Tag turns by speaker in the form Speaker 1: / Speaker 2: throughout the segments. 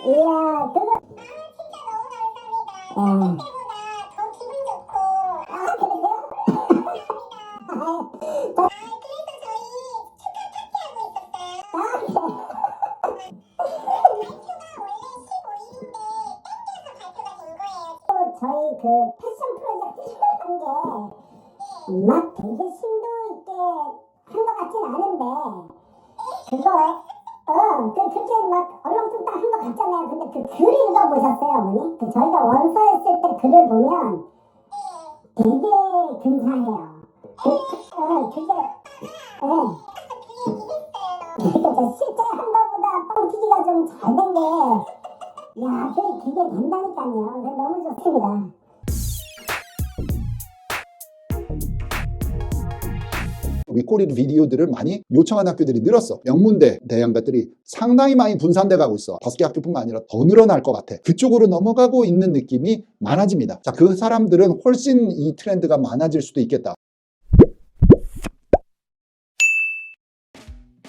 Speaker 1: 이야, 그거. 아, 저희 그 패션 프로젝트 한 게 막 되게 심도 있게 한 것 같진 않은데 그거 그렇게 막 얼렁뚱땅 한 것 같잖아요. 근데 그 글 읽어보셨어요, 어머니? 그 저희가 원서 했을 때 글을 보면 되게 근사해요. 그게 실제 한 거보다 뻥튀기가 좀 잘 된 게, 야, 그게 된다니까요. 너무 좋습니다.
Speaker 2: 리코리드 비디오들을 많이 요청하는 학교들이 늘었어. 명문대 대형 것들이 상당히 많이 분산돼 가고 있어. 5개 학교뿐만 아니라 더 늘어날 것 같아. 그쪽으로 넘어가고 있는 느낌이 많아집니다. 자, 그 사람들은 훨씬 이 트렌드가 많아질 수도 있겠다.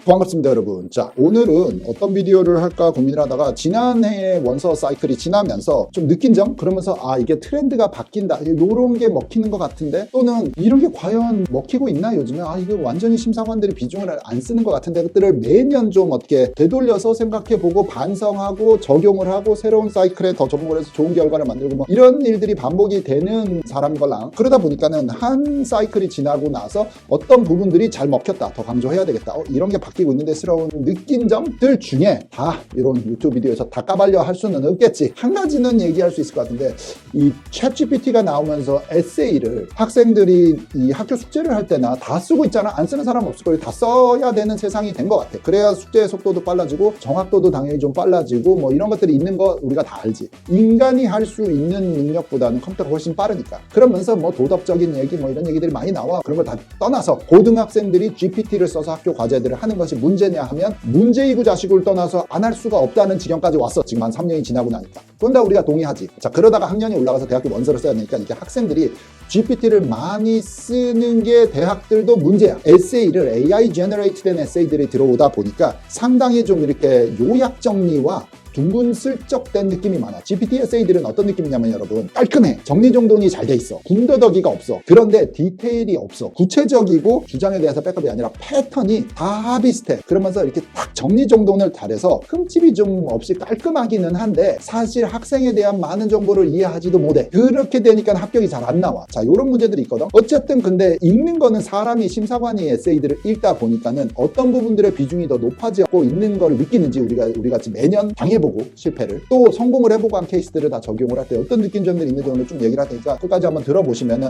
Speaker 2: 반갑습니다, 여러분. 자, 오늘은 어떤 비디오를 할까 고민을 하다가 지난해의 원서 사이클이 지나면서 좀 느낀 점? 그러면서 이게 트렌드가 바뀐다. 이런 게 먹히는 것 같은데, 또는 이런 게 과연 먹히고 있나 요즘에? 이거 완전히 심사관들이 비중을 안 쓰는 것 같은데, 그것들을 매년 좀 어떻게 되돌려서 생각해보고 반성하고 적용을 하고 새로운 사이클에 더 접목을 해서 좋은 결과를 만들고 뭐 이런 일들이 반복이 되는 사람인 걸랑. 그러다 보니까는 한 사이클이 지나고 나서 어떤 부분들이 잘 먹혔다. 더 강조해야 되겠다. 이런 게 바뀌고 있는데 스러운 느낀 점들 중에 다 이런 유튜브 비디오에서 다 까발려 할 수는 없겠지. 한 가지는 얘기할 수 있을 것 같은데, 이 챗GPT가 나오면서 에세이를 학생들이 이 학교 숙제를 할 때나 다 쓰고 있잖아. 안 쓰는 사람 없을 거예요. 다 써야 되는 세상이 된 것 같아. 그래야 숙제의 속도도 빨라지고 정확도도 당연히 좀 빨라지고 뭐 이런 것들이 있는 거 우리가 다 알지. 인간이 할 수 있는 능력보다는 컴퓨터가 훨씬 빠르니까. 그러면서 뭐 도덕적인 얘기 뭐 이런 얘기들이 많이 나와. 그런 걸 다 떠나서 고등학생들이 GPT를 써서 학교 과제들을 하는 것이 문제냐 하면 문제이고 자식을 떠나서 안 할 수가 없다는 지경까지 왔어. 지금 한 3년이 지나고 나니까. 그건 다 우리가 동의하지. 자, 그러다가 학년이 올라가서 대학교 원서를 써야 되니까 이게 학생들이 GPT를 많이 쓰는 게 대학들도 문제야. 에세이를 AI 제너레이트 된 에세이들이 들어오다 보니까 상당히 좀 이렇게 요약 정리와 둥근 슬쩍된 느낌이 많아. GPT 에세이들은 어떤 느낌이냐면 여러분, 깔끔해. 정리정돈이 잘 돼 있어. 군더더기가 없어. 그런데 디테일이 없어. 구체적이고 주장에 대해서 백업이 아니라 패턴이 다 비슷해. 그러면서 이렇게 딱 정리정돈을 잘해서 흠집이 좀 없이 깔끔하기는 한데 사실 학생에 대한 많은 정보를 이해하지도 못해. 그렇게 되니까 합격이 잘 안 나와. 자, 이런 문제들이 있거든. 어쨌든 근데 읽는 거는 사람이 심사관이 에세이들을 읽다 보니까는 어떤 부분들의 비중이 더 높아지고 있는 걸 느끼는지 우리 같이 매년 당해보고 실패를 또 성공을 해보고 한 케이스들을 다 적용을 할 때 어떤 느낀 점들이 있는지 오늘 좀 얘기를 할 테니까 끝까지 한번 들어보시면은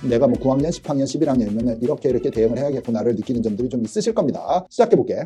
Speaker 2: 내가 뭐 9학년, 10학년, 11학년이면은 이렇게 대응을 해야겠구나를 느끼는 점들이 좀 있으실 겁니다. 시작해볼게.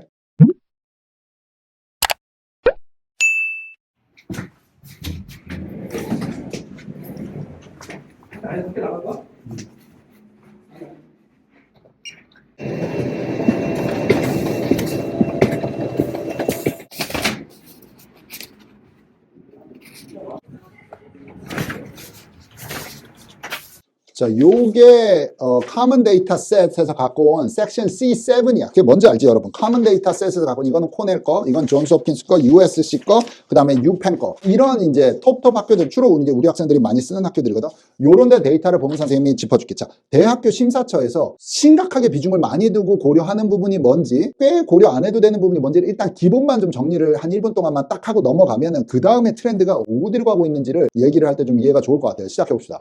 Speaker 2: 자, 요게 common data set에서 갖고 온 섹션 C7이야. 그게 뭔지 알지, 여러분? common data set에서 갖고 온 이거는 코넬 거, 이건 존스 홉킨스 거, USC 거, 그다음에 유펜 거. 이런 이제 톱 학교들 주로 이제 우리 학생들이 많이 쓰는 학교들이거든. 요런 데 데이터를 보면 선생님이 짚어줄게. 자, 대학교 심사처에서 심각하게 비중을 많이 두고 고려하는 부분이 뭔지, 꽤 고려 안 해도 되는 부분이 뭔지를 일단 기본만 좀 정리를 한 1분 동안만 딱 하고 넘어가면은 그 다음에 트렌드가 어디로 가고 있는지를 얘기를 할 때 좀 이해가 좋을 것 같아요. 시작해 봅시다.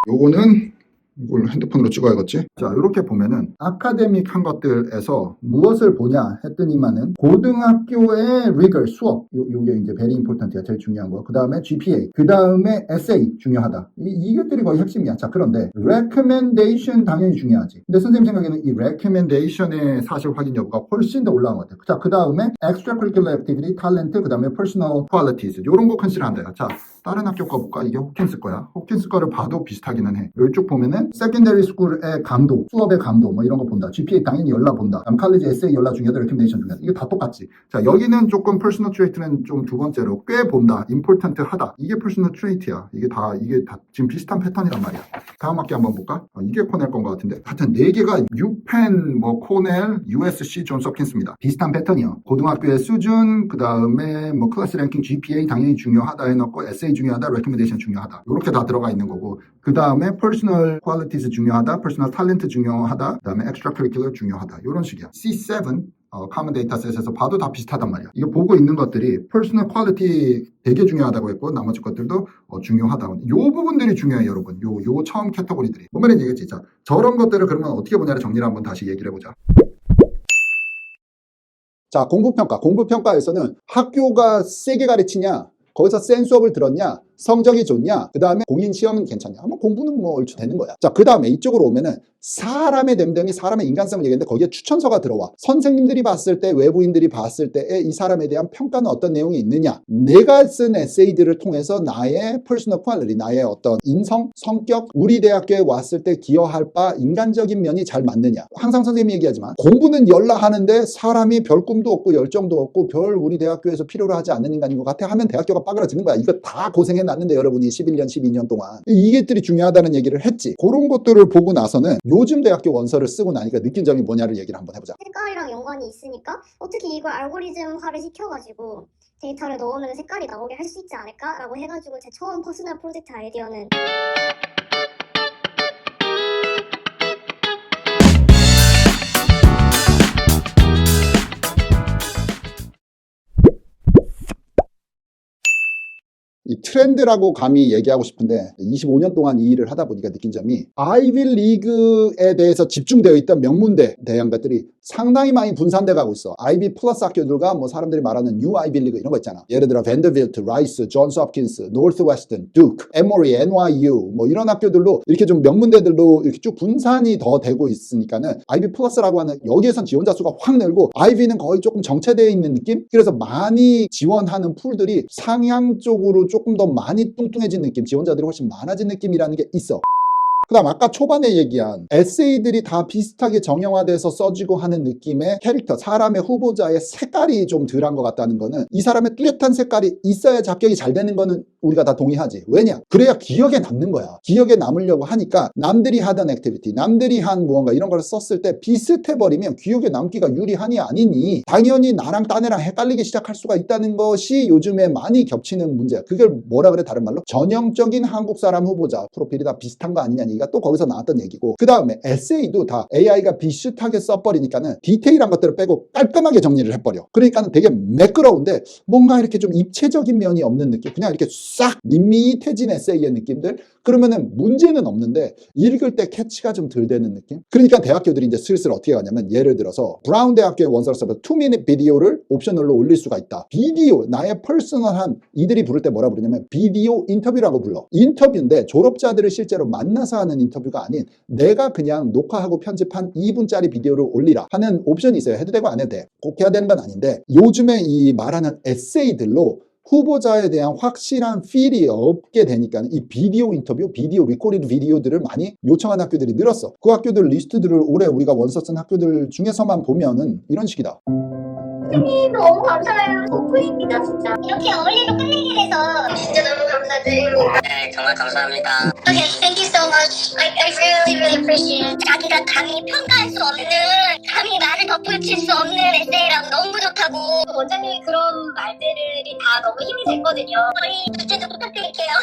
Speaker 2: 요거는 이걸 핸드폰으로 찍어야겠지? 자, 이렇게 보면은 아카데믹 한 것들에서 무엇을 보냐 했더니만은 고등학교의 리걸 수업, 요게 이제 베리 임포턴트야. 제일 중요한 거. 그 다음에 GPA, 그 다음에 에세이 중요하다. 이것들이 거의 핵심이야. 자, 그런데 recommendation 당연히 중요하지. 근데 선생님 생각에는 이 recommendation의 사실 확인 여부가 훨씬 더 올라간 것 같아요. 자, 그 다음에 extracurricular activity, talent, 그 다음에 personal qualities, 요런 거 컨시더 한다. 자, 다른 학교 거 볼까? 이게 호킨스 거야. 호킨스 거를 봐도 비슷하기는 해. 이쪽 보면은 세컨더리 스쿨의 강도, 수업의 강도 뭐 이런 거 본다. GPA 당연히 열라 본다. 다음 칼리지 에세이 열라 중요하다. 레코멘데이션 중요하다. 이게 다 똑같지. 자, 여기는 조금 퍼스널 트레이트는 좀 두 번째로 꽤 본다. 임포턴트 하다. 이게 퍼스널 트레이트야. 이게 다 지금 비슷한 패턴이란 말이야. 다음 학기 한번 볼까? 이게 코넬 건 것 같은데. 하여튼 4개가 유펜, 뭐 코넬, USC, 존스 홉킨스입니다. 비슷한 패턴이요. 고등학교의 수준, 그 다음에 뭐 클래스 랭킹, GPA 당연히 중요하다 해놓고 에세이 중요하다, 레코멘데이션 중요하다. 이렇게 다 들어가 있는 거고. 그 다음에 퍼스널 퀄리티즈 중요하다, 퍼스널 탤런트 중요하다, 그 다음에 엑스트라 커리큘러 중요하다. 이런 식이야. C7 커먼 데이터셋에서 봐도 다 비슷하단 말이야. 이거 보고 있는 것들이 퍼스널 퀄리티 되게 중요하다고 했고 나머지 것들도 중요하다. 요 부분들이 중요해요, 여러분. 요 처음 캐터고리들이. 뭔 말인지 알겠지? 자, 저런 것들을 그러면 어떻게 보냐를 정리를 한번 다시 얘기를 해보자. 자, 공부평가. 공부평가에서는 학교가 세게 가르치냐, 거기서 센 수업을 들었냐, 성적이 좋냐, 그 다음에 공인 시험은 괜찮냐. 아마 공부는 뭐 얼추 되는 거야. 자, 그 다음에 이쪽으로 오면은 사람의 됨됨이 사람의 인간성을 얘기했는데 거기에 추천서가 들어와. 선생님들이 봤을 때, 외부인들이 봤을 때의 이 사람에 대한 평가는 어떤 내용이 있느냐. 내가 쓴 에세이들을 통해서 나의 퍼스널 퀄리티, 나의 어떤 인성, 성격, 우리 대학교에 왔을 때 기여할 바 인간적인 면이 잘 맞느냐. 항상 선생님이 얘기하지만 공부는 열라 하는데 사람이 별 꿈도 없고 열정도 없고 별 우리 대학교에서 필요로 하지 않는 인간인 것 같아 하면 대학교가 빠그라지는 거야. 이거 다 고생해 놨는데 여러분이 11년, 12년 동안. 이게들이 중요하다는 얘기를 했지. 그런 것들을 보고 나서는 요즘 대학교 원서를 쓰고 나니까 느낀 점이 뭐냐를 얘기를 한번 해보자.
Speaker 3: 색깔이랑 연관이 있으니까 어떻게 이걸 알고리즘화를 시켜가지고 데이터를 넣으면 색깔이 나오게 할 수 있지 않을까라고 해가지고 제 처음 퍼스널 프로젝트 아이디어는
Speaker 2: 이 트렌드라고 감히 얘기하고 싶은데 25년 동안 이 일을 하다 보니까 느낀 점이 아이비리그에 대해서 집중되어 있던 명문대 대학 것들이 상당히 많이 분산돼 가고 있어. 아이비 플러스 학교들과 뭐 사람들이 말하는 뉴 아이비리그 이런 거 있잖아. 예를 들어 밴더빌트, 라이스, 존스 홉킨스, 노스웨스턴, 두크, 에모리, NYU 뭐 이런 학교들로 이렇게 좀 명문대들로 이렇게 쭉 분산이 더 되고 있으니까는 아이비 플러스라고 하는 여기에선 지원자 수가 확 늘고 아이비는 거의 조금 정체되어 있는 느낌? 그래서 많이 지원하는 풀들이 상향적으로 조금 더 많이 뚱뚱해진 느낌, 지원자들이 훨씬 많아진 느낌이라는 게 있어. 그 다음 아까 초반에 얘기한 에세이들이 다 비슷하게 정형화돼서 써지고 하는 느낌의 캐릭터, 사람의 후보자의 색깔이 좀 덜한 것 같다는 거는 이 사람의 뚜렷한 색깔이 있어야 합격이 잘 되는 거는 우리가 다 동의하지. 왜냐? 그래야 기억에 남는 거야. 기억에 남으려고 하니까 남들이 하던 액티비티, 남들이 한 무언가 이런 걸 썼을 때 비슷해버리면 기억에 남기가 유리하니 아니니 당연히 나랑 딴애랑 헷갈리기 시작할 수가 있다는 것이 요즘에 많이 겹치는 문제야. 그걸 뭐라 그래? 다른 말로 전형적인 한국 사람 후보자 프로필이 다 비슷한 거 아니냐니 또 거기서 나왔던 얘기고, 그 다음에 에세이도 다 AI가 비슷하게 써버리니까는 디테일한 것들을 빼고 깔끔하게 정리를 해버려. 그러니까는 되게 매끄러운데 뭔가 이렇게 좀 입체적인 면이 없는 느낌, 그냥 이렇게 싹 밋밋해진 에세이의 느낌들. 그러면은 문제는 없는데 읽을 때 캐치가 좀 덜 되는 느낌. 그러니까 대학교들이 이제 슬슬 어떻게 하냐면, 예를 들어서 브라운 대학교의 원서를 써서 2미닛 비디오를 옵셔널로 올릴 수가 있다. 비디오, 나의 퍼스널한, 이들이 부를 때 뭐라 부르냐면 비디오 인터뷰라고 불러. 인터뷰인데 졸업자들을 실제로 만나서 하는 인터뷰가 아닌 내가 그냥 녹화하고 편집한 2분짜리 비디오를 올리라 하는 옵션이 있어요. 해도 되고 안 해도 돼. 꼭 해야 되는 건 아닌데, 요즘에 이 말하는 에세이들로 후보자에 대한 확실한 필이 없게 되니까 이 비디오 인터뷰, 비디오 리코디드 비디오들을 많이 요청한 학교들이 늘었어. 그 학교들 리스트들을 올해 우리가 원서 쓴 학교들 중에서만 보면은 이런 식이다.
Speaker 3: 선생님 너무 감사해요. 덕분입니다 진짜. 이렇게 어울리로 끝내기해서 진짜 너무 감사드립니다.
Speaker 4: 네, 정말 감사합니다.
Speaker 3: Okay, thank you so much. I really appreciate it. 자기가 감히 평가할 수 없는, 감히 나를 덧붙일 수 없는 에세이랑 너무 좋다고. 원장님이 그런 말들이 다 너무 힘이 됐거든요. 저희 주제도 부탁드릴게요.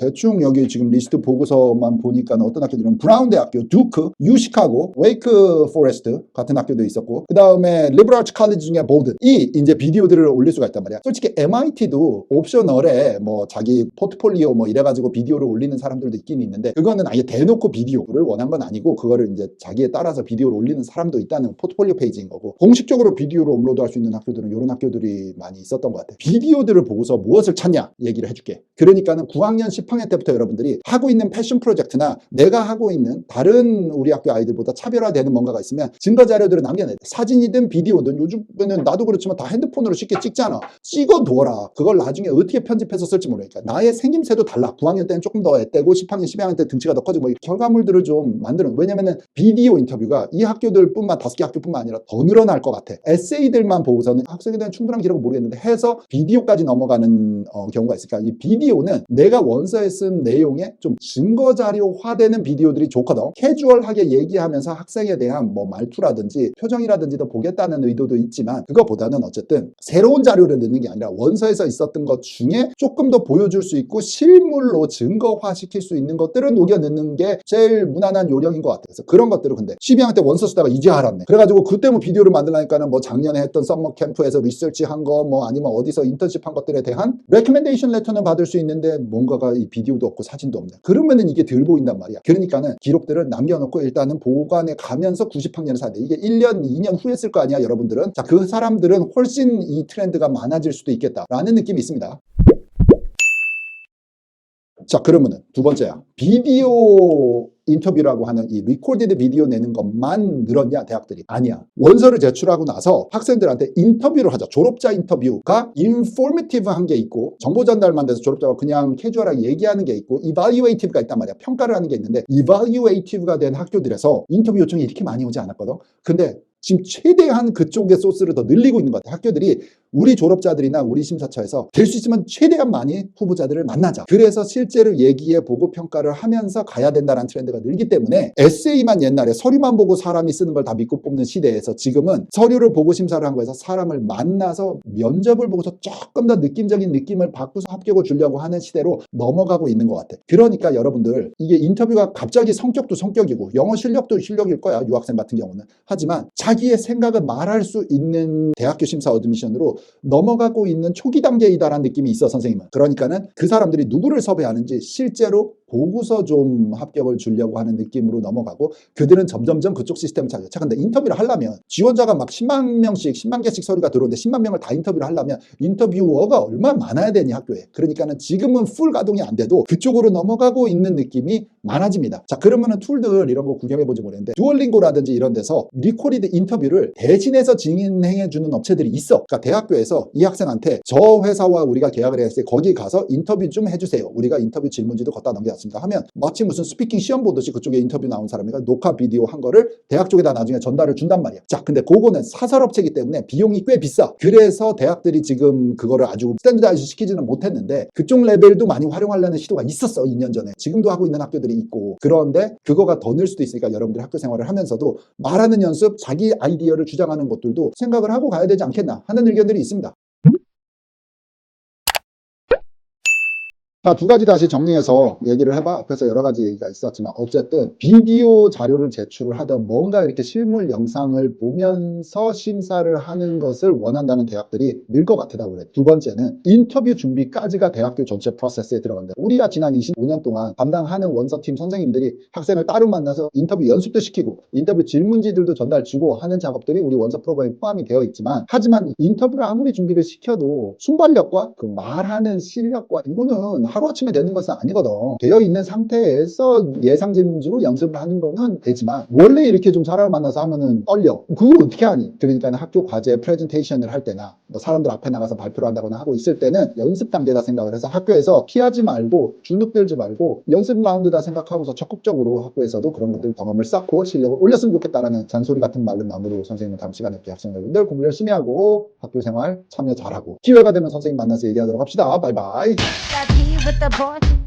Speaker 2: 대충 여기 지금 리스트 보고서만 보니까 어떤 학교들은 브라운 대학교, 두크, 유시카고, 웨이크 포레스트 같은 학교도 있었고, 그 다음에 리버럴 아츠 칼리지 중에 볼든, 이 이제 비디오들을 올릴 수가 있단 말이야. 솔직히 MIT도 옵셔널에 뭐 자기 포트폴리오 뭐 이래가지고 비디오를 올리는 사람들도 있긴 있는데, 그거는 아예 대놓고 비디오를 원한 건 아니고 그거를 이제 자기에 따라서 비디오를 올리는 사람도 있다는 포트폴리오 페이지인 거고, 공식적으로 비디오를 업로드할 수 있는 학교들은 이런 학교들이 많이 있었던 것 같아. 비디오들을 보고서 무엇을 찾냐 얘기를 해줄게. 그러니까는 9학년 10 10학년 때부터 여러분들이 하고 있는 패션 프로젝트나 내가 하고 있는 다른 우리 학교 아이들보다 차별화되는 뭔가가 있으면 증거 자료들을 남겨내야 돼. 사진이든 비디오든 요즘에는 나도 그렇지만 다 핸드폰으로 쉽게 찍잖아. 찍어둬라. 그걸 나중에 어떻게 편집해서 쓸지 모르니까. 나의 생김새도 달라. 9학년 때는 조금 더 애떼고 10학년, 12학년 때 등치가 더 커지고 뭐 결과물들을 좀 만드는. 왜냐면은 비디오 인터뷰가 이 학교들뿐만 5개 학교뿐만 아니라 더 늘어날 것 같아. 에세이들만 보고서는 학생에 대한 충분한 기록을 모르겠는데 해서 비디오까지 넘어가는 경우가 있으니까 이 비디오는 내가 원서에 쓴 내용에 좀 증거 자료화되는 비디오들이 좋거든. 캐주얼하게 얘기하면서 학생에 대한 뭐 말투라든지 표정이라든지 더 보겠다는 의도도 있지만 그거보다는 어쨌든 새로운 자료를 넣는 게 아니라 원서에서 있었던 것 중에 조금 더 보여줄 수 있고 실물로 증거화시킬 수 있는 것들을 녹여 넣는 게 제일 무난한 요령인 것 같아요. 그래서 그런 것들을 근데 12학년 때 원서 쓰다가 이제 알았네. 그래가지고 그때 뭐 비디오를 만들라니까는 뭐 작년에 했던 썸머 캠프에서 리서치 한 거 뭐 아니면 어디서 인턴십 한 것들에 대한 레코멘데이션 레터는 받을 수 있는데 뭔가가 이 비디오도 없고 사진도 없네. 그러면은 이게 덜 보인단 말이야. 그러니까는 기록들을 남겨놓고 일단은 보관해 가면서 90학년을 사야 돼. 이게 1년, 2년 후에 쓸 거 아니야, 여러분들은. 자, 그 사람들은 훨씬 이 트렌드가 많아질 수도 있겠다라는 느낌이 있습니다. 자, 그러면은 두 번째야. 비디오 인터뷰라고 하는 이 리코디드 비디오 내는 것만 늘었냐 대학들이? 아니야. 원서를 제출하고 나서 학생들한테 인터뷰를 하자. 졸업자 인터뷰가 인포메티브한 게 있고 정보 전달만 돼서 졸업자가 그냥 캐주얼하게 얘기하는 게 있고 이발리에이티브가 있단 말이야. 평가를 하는 게 있는데 이발리에이티브가 된 학교들에서 인터뷰 요청이 이렇게 많이 오지 않았거든. 근데 지금 최대한 그쪽의 소스를 더 늘리고 있는 것 같아요. 학교들이 우리 졸업자들이나 우리 심사처에서 될 수 있으면 최대한 많이 후보자들을 만나자. 그래서 실제로 얘기해보고 평가를 하면서 가야 된다는 트렌드가 늘기 때문에 에세이만 옛날에 서류만 보고 사람이 쓰는 걸 다 믿고 뽑는 시대에서 지금은 서류를 보고 심사를 한 거에서 사람을 만나서 면접을 보고서 조금 더 느낌적인 느낌을 바꾸서 합격을 주려고 하는 시대로 넘어가고 있는 것 같아. 그러니까 여러분들 이게 인터뷰가 갑자기 성격도 성격이고 영어 실력도 실력일 거야. 유학생 같은 경우는. 하지만 자기의 생각을 말할 수 있는 대학교 심사 어드미션으로 넘어가고 있는 초기 단계이다라는 느낌이 있어, 선생님은. 그러니까는 그 사람들이 누구를 섭외하는지 실제로 보고서 좀 합격을 주려고 하는 느낌으로 넘어가고 그들은 점점점 그쪽 시스템을 찾아요. 자, 근데 인터뷰를 하려면 지원자가 막 10만 명씩 10만 개씩 서류가 들어오는데 10만 명을 다 인터뷰를 하려면 인터뷰어가 얼마나 많아야 되니 학교에. 그러니까는 지금은 풀 가동이 안 돼도 그쪽으로 넘어가고 있는 느낌이 많아집니다. 자, 그러면은 툴들 이런 거 구경해보지 모르겠는데 듀얼링고라든지 이런 데서 리코디드 인터뷰를 대신해서 진행해주는 업체들이 있어. 그러니까 대학교에서 이 학생한테 저 회사와 우리가 계약을 했을 때 거기 가서 인터뷰 좀 해주세요. 우리가 인터뷰 질문지도 걷다 넘겨왔습니다. 하면 마치 무슨 스피킹 시험 보듯이 그쪽에 인터뷰 나온 사람이가 녹화 비디오 한 거를 대학 쪽에다 나중에 전달을 준단 말이야. 자, 근데 그거는 사설업체이기 때문에 비용이 꽤 비싸. 그래서 대학들이 지금 그거를 아주 스탠드다이즈 시키지는 못했는데 그쪽 레벨도 많이 활용하려는 시도가 있었어. 2년 전에. 지금도 하고 있는 학교들이 있고. 그런데 그거가 더 늘 수도 있으니까 여러분들이 학교 생활을 하면서도 말하는 연습, 자기 아이디어를 주장하는 것들도 생각을 하고 가야 되지 않겠나 하는 의견들이 있습니다. 자, 두 가지 다시 정리해서 얘기를 해봐. 앞에서 여러 가지 얘기가 있었지만 어쨌든 비디오 자료를 제출을 하던 뭔가 이렇게 실물 영상을 보면서 심사를 하는 것을 원한다는 대학들이 늘 것 같다고 그래. 두 번째는 인터뷰 준비까지가 대학교 전체 프로세스에 들어간다. 우리가 지난 25년 동안 담당하는 원서팀 선생님들이 학생을 따로 만나서 인터뷰 연습도 시키고 인터뷰 질문지들도 전달 주고 하는 작업들이 우리 원서 프로그램에 포함이 되어 있지만 하지만 인터뷰를 아무리 준비를 시켜도 순발력과 그 말하는 실력과 이거는 하루아침에 되는 것은 아니거든. 되어 있는 상태에서 예상 질문지로 연습을 하는 거는 되지만 원래 이렇게 좀 사람을 만나서 하면은 떨려. 그걸 어떻게 하니? 그러니까 학교 과제 프레젠테이션을 할 때나 뭐 사람들 앞에 나가서 발표를 한다거나 하고 있을 때는 연습 단계다 생각을 해서 학교에서 피하지 말고 주눅 들지 말고 연습 라운드다 생각하고서 적극적으로 학교에서도 그런 것들 경험을 쌓고 실력을 올렸으면 좋겠다라는 잔소리 같은 말로 마무리로 선생님은 다음 시간에 또 학생들들 공부 열심히 하고 학교 생활 참여 잘하고 기회가 되면 선생님 만나서 얘기하도록 합시다. 바이바이.
Speaker 4: with the boys.